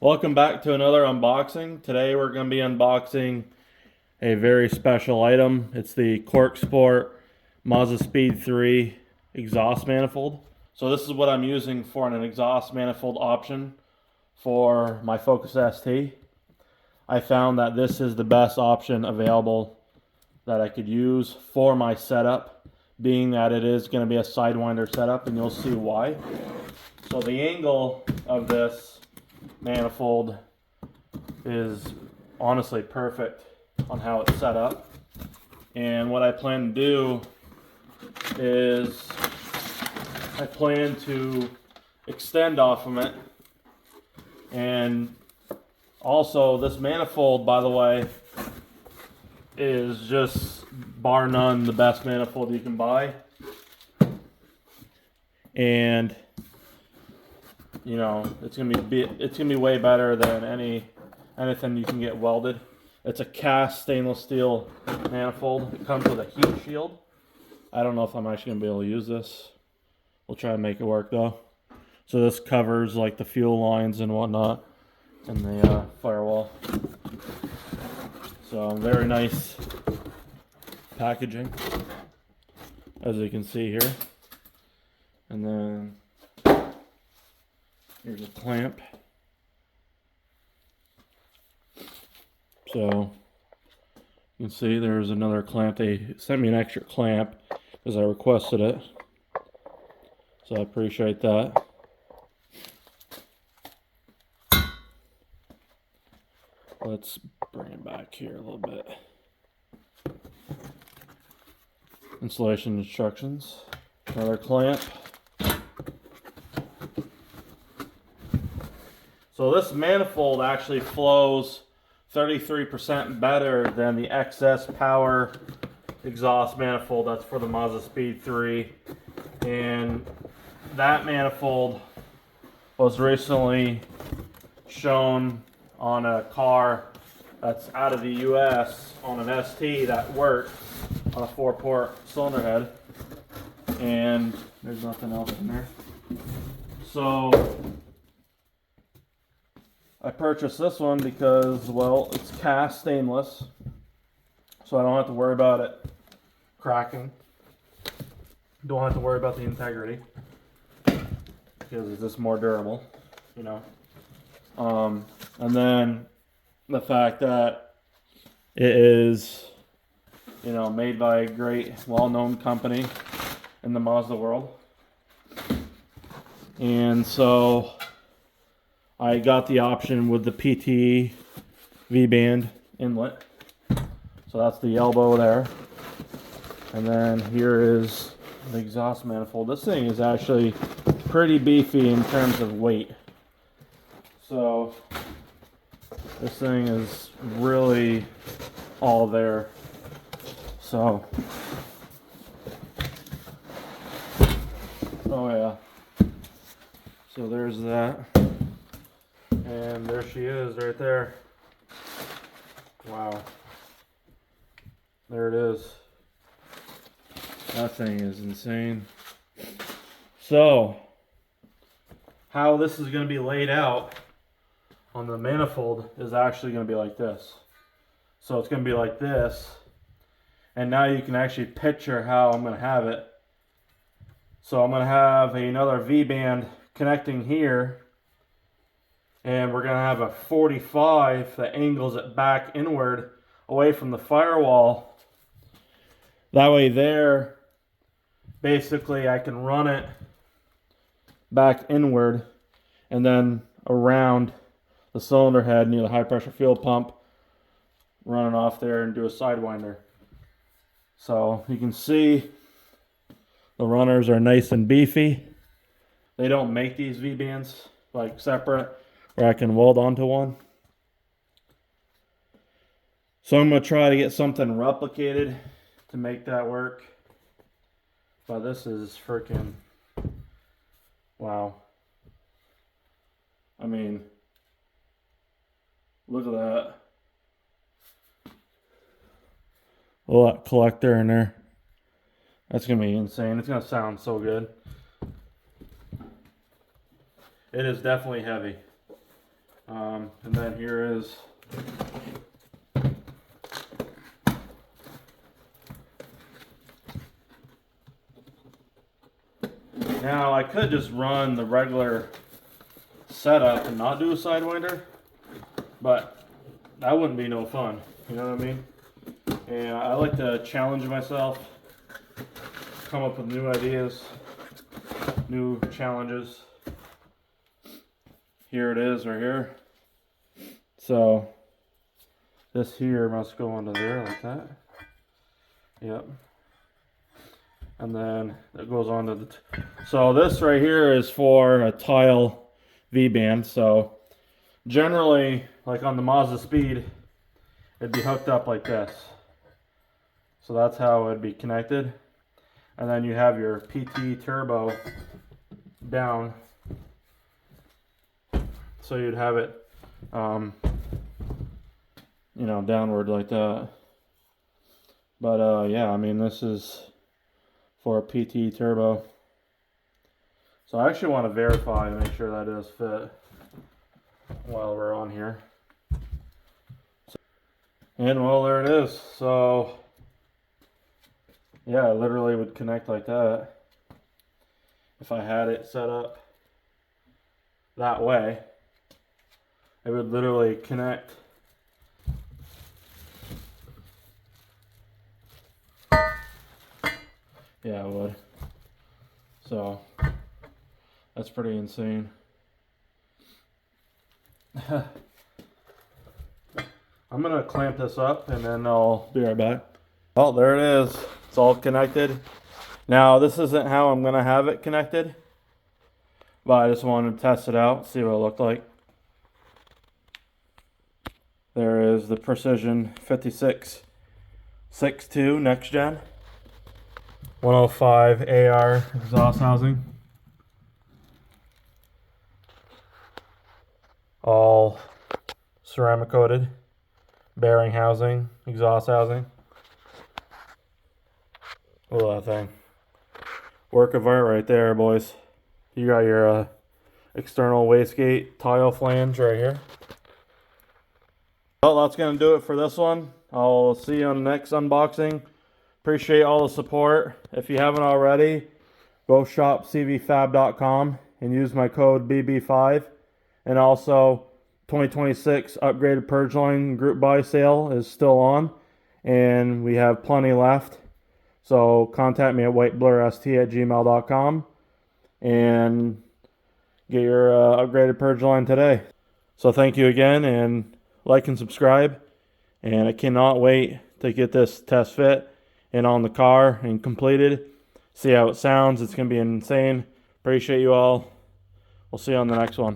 Welcome back to another unboxing. Today we're going to be unboxing a very special item. It's the Corksport Mazda Speed 3 exhaust manifold. So this is what I'm using for an exhaust manifold option for my Focus ST. I found that this is the best option available that I could use for my setup, being that it is going to be a Sidewinder setup, and you'll see why. So the angle of this manifold is honestly perfect on how it's set up. And what I plan to do is I plan to extend off of it. And also this manifold, by the way, is just bar none the best manifold you can buy. And you know, it's gonna be way better than anything you can get welded. It's a cast stainless steel manifold. It comes with a heat shield. I don't know if I'm actually gonna be able to use this. We'll try and make it work though. So this covers like the fuel lines and whatnot in the firewall. So very nice packaging, as you can see here. And then here's a clamp. So you can see there's another clamp. They sent me an extra clamp because I requested it. So I appreciate that. Let's bring it back here a little bit. Installation instructions. Another clamp. So this manifold actually flows 33% better than the excess power exhaust manifold that's for the Mazda Speed 3. And that manifold was recently shown on a car that's out of the US on an ST that worked on a 4-port cylinder head. And there's nothing else in there. So I purchased this one because, well, it's cast stainless, so I don't have to worry about it cracking. Don't have to worry about the integrity because it's just more durable, you know. And then the fact that it is, you know, made by a great, well-known company in the Mazda world. And so I got the option with the PTE V-band inlet. So that's the elbow there. And then here is the exhaust manifold. This thing is actually pretty beefy in terms of weight. So this thing is really all there. So, oh yeah. So there's that. And there she is right there. Wow. There it is. That thing is insane. So, how this is going to be laid out on the manifold is actually going to be like this. So it's going to be like this. And now you can actually picture how I'm going to have it. So I'm going to have another V-band connecting here. And we're going to have a 45 that angles it back inward away from the firewall. That way there, basically I can run it back inward and then around the cylinder head near the high pressure fuel pump, running off there and do a Sidewinder. So you can see the runners are nice and beefy. They don't make these V-bands like separate where I can weld onto one. So I'm going to try to get something replicated to make that work. But this is freaking wow. I mean, look at that. Look at that collector in there. That's going to be insane. It's going to sound so good. It is definitely heavy. And then here is now I could just run the regular setup and not do a Sidewinder, but that wouldn't be no fun, you know what I mean? And I like to challenge myself, come up with new ideas, new challenges. Here it is right here. So this here must go under there like that. Yep. And then it goes on to the so this right here is for a tile V-band. So generally, like on the Mazda Speed, it'd be hooked up like this. So that's how it'd be connected. And then you have your PT turbo down. So you'd have it, you know, downward like that. But yeah, I mean, this is for a PT turbo. So I actually want to verify and make sure that does fit while we're on here. And well, there it is. So yeah, it literally would connect like that if I had it set up that way. It would literally connect. Yeah, it would. So that's pretty insane. I'm gonna clamp this up and then I'll be right back. Oh, there it is. It's all connected. Now, this isn't how I'm gonna have it connected, but I just wanted to test it out, see what it looked like. There is the Precision 5662 Next Gen 105 AR exhaust housing. All ceramic coated, bearing housing, exhaust housing. Look at that thing. Work of art right there, boys. You got your external wastegate tile flange right here. Well, that's going to do it for this one. I'll see you on the next unboxing. Appreciate all the support. If you haven't already, go shop cvfab.com and use my code BB5. And also, 2026 upgraded purge line group buy sale is still on, and we have plenty left. So contact me at whiteblurrst@gmail.com and get your upgraded purge line today. So thank you again, and like and subscribe. And I cannot wait to get this test fit and on the car and completed. See how it sounds. It's going to be insane. Appreciate you all. We'll see you on the next one.